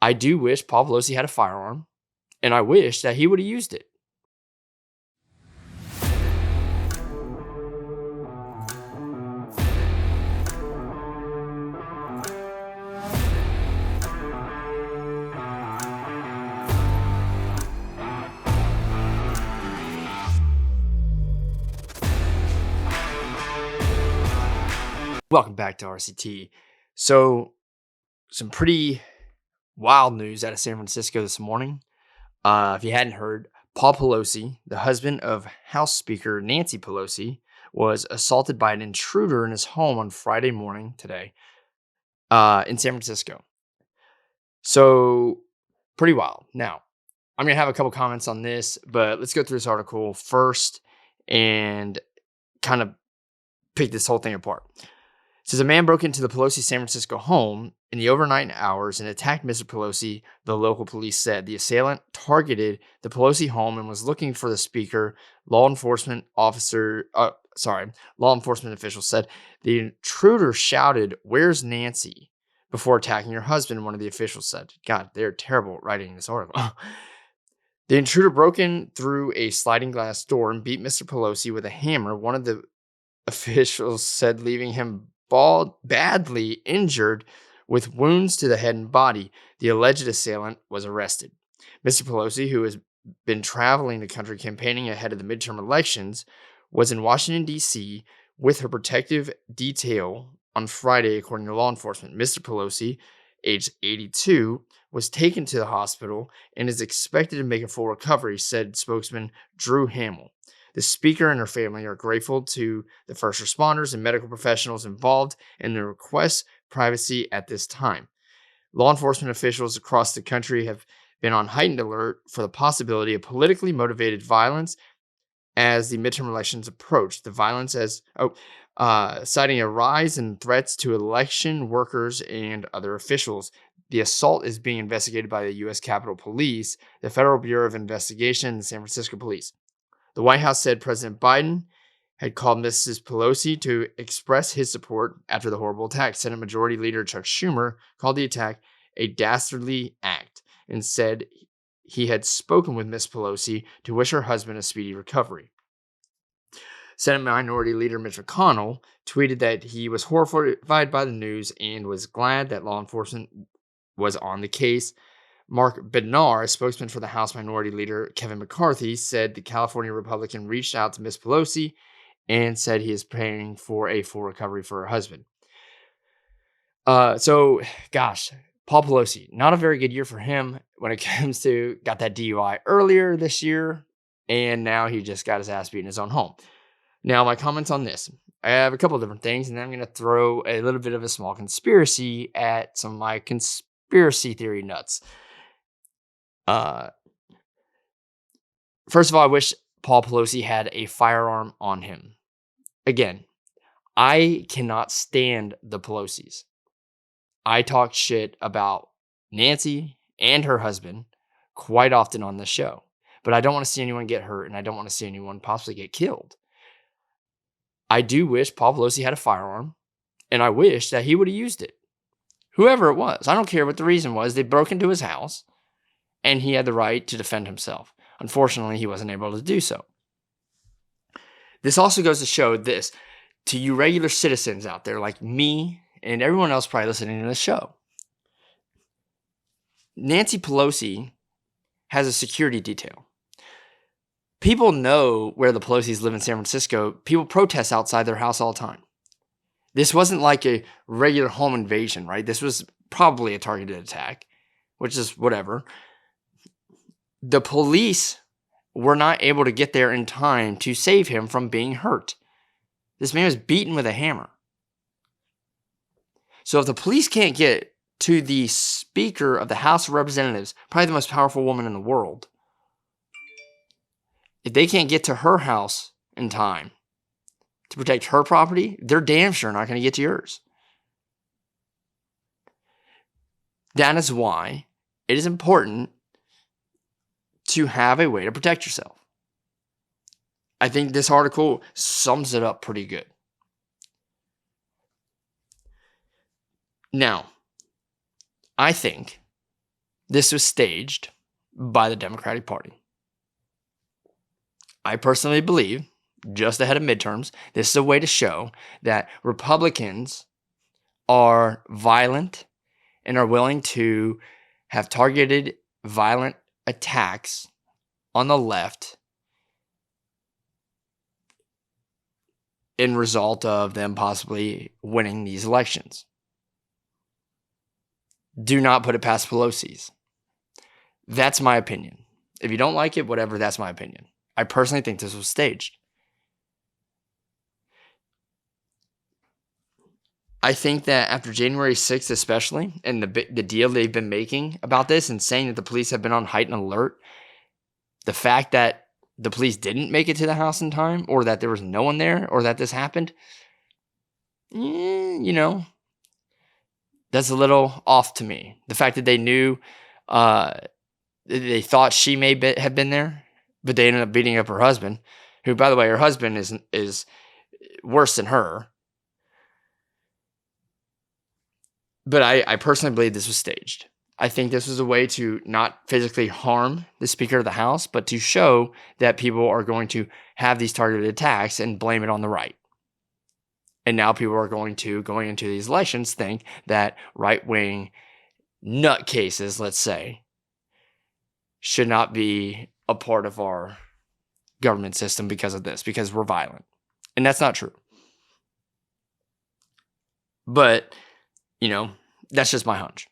I do wish Paul Pelosi had a firearm, and I wish that he would have used it. Welcome back to RCT. So, some pretty wild news out of San Francisco this morning. If you hadn't heard, Paul Pelosi, the husband of House Speaker Nancy Pelosi, was assaulted by an intruder in his home on Friday morning today in San Francisco. So, pretty wild. Now, I'm going to have a couple comments on this, but let's go through this article first and kind of pick this whole thing apart. It says a man broke into the Pelosi San Francisco home in the overnight hours and attacked Mr. Pelosi, the local police said. The assailant targeted the Pelosi home and was looking for the speaker. Law enforcement officials said the intruder shouted, "Where's Nancy?" before attacking her husband, one of the officials said. God, they're terrible at writing this article. The intruder broke in through a sliding glass door and beat Mr. Pelosi with a hammer, one of the officials said, leaving him badly injured with wounds to the head and body. The alleged assailant was arrested. Mr. Pelosi, who has been traveling the country campaigning ahead of the midterm elections, was in Washington, D.C. with her protective detail on Friday, according to law enforcement. Mr. Pelosi, aged 82, was taken to the hospital and is expected to make a full recovery, said spokesman Drew Hamill. The speaker and her family are grateful to the first responders and medical professionals involved in the request privacy at this time. Law enforcement officials across the country have been on heightened alert for the possibility of politically motivated violence as the midterm elections approach. The violence citing a rise in threats to election workers and other officials. The assault is being investigated by the U.S. Capitol Police, the Federal Bureau of Investigation, and the San Francisco Police. The White House said President Biden had called Mrs. Pelosi to express his support after the horrible attack. Senate Majority Leader Chuck Schumer called the attack a dastardly act and said he had spoken with Ms. Pelosi to wish her husband a speedy recovery. Senate Minority Leader Mitch McConnell tweeted that he was horrified by the news and was glad that law enforcement was on the case. Mark Bednar, a spokesman for the House Minority Leader Kevin McCarthy, said the California Republican reached out to Ms. Pelosi and said he is praying for a full recovery for her husband. Paul Pelosi, not a very good year for him when it comes to got that DUI earlier this year, and now he just got his ass beat in his own home. Now, my comments on this. I have a couple of different things, and then I'm going to throw a little bit of a small conspiracy at some of my conspiracy theory nuts. First of all, I wish Paul Pelosi had a firearm on him. Again, I cannot stand the Pelosis. I talk shit about Nancy and her husband quite often on the show, but I don't want to see anyone get hurt, and I don't want to see anyone possibly get killed. I do wish Paul Pelosi had a firearm, and I wish that he would have used it. Whoever it was, I don't care what the reason was. They broke into his house, and he had the right to defend himself. Unfortunately, he wasn't able to do so. This also goes to show this to you regular citizens out there like me and everyone else probably listening to this show. Nancy Pelosi has a security detail. People know where the Pelosis live in San Francisco. People protest outside their house all the time. This wasn't like a regular home invasion, right? This was probably a targeted attack, which is whatever. The police were not able to get there in time to save him from being hurt. This man was beaten with a hammer. So if the police can't get to the Speaker of the House of Representatives, probably the most powerful woman in the world, if they can't get to her house in time to protect her property, they're damn sure not going to get to yours. That is why it is important to have a way to protect yourself. I think this article sums it up pretty good. Now, I think this was staged by the Democratic Party. I personally believe, just ahead of midterms, this is a way to show that Republicans are violent and are willing to have targeted violent attacks on the left in result of them possibly winning these elections. Do not put it past Pelosi's. That's my opinion. If you don't like it, whatever, that's my opinion. I personally think this was staged. I think that after January 6th especially, and the deal they've been making about this and saying that the police have been on heightened alert, the fact that the police didn't make it to the house in time, or that there was no one there, or that this happened, that's a little off to me. The fact that they knew, they thought she may have been there, but they ended up beating up her husband, who, by the way, her husband is worse than her. But I personally believe this was staged. I think this was a way to not physically harm the Speaker of the House, but to show that people are going to have these targeted attacks and blame it on the right. And now people are going into these elections, think that right-wing nutcases, let's say, should not be a part of our government system because of this, because we're violent. And that's not true. But, that's just my hunch.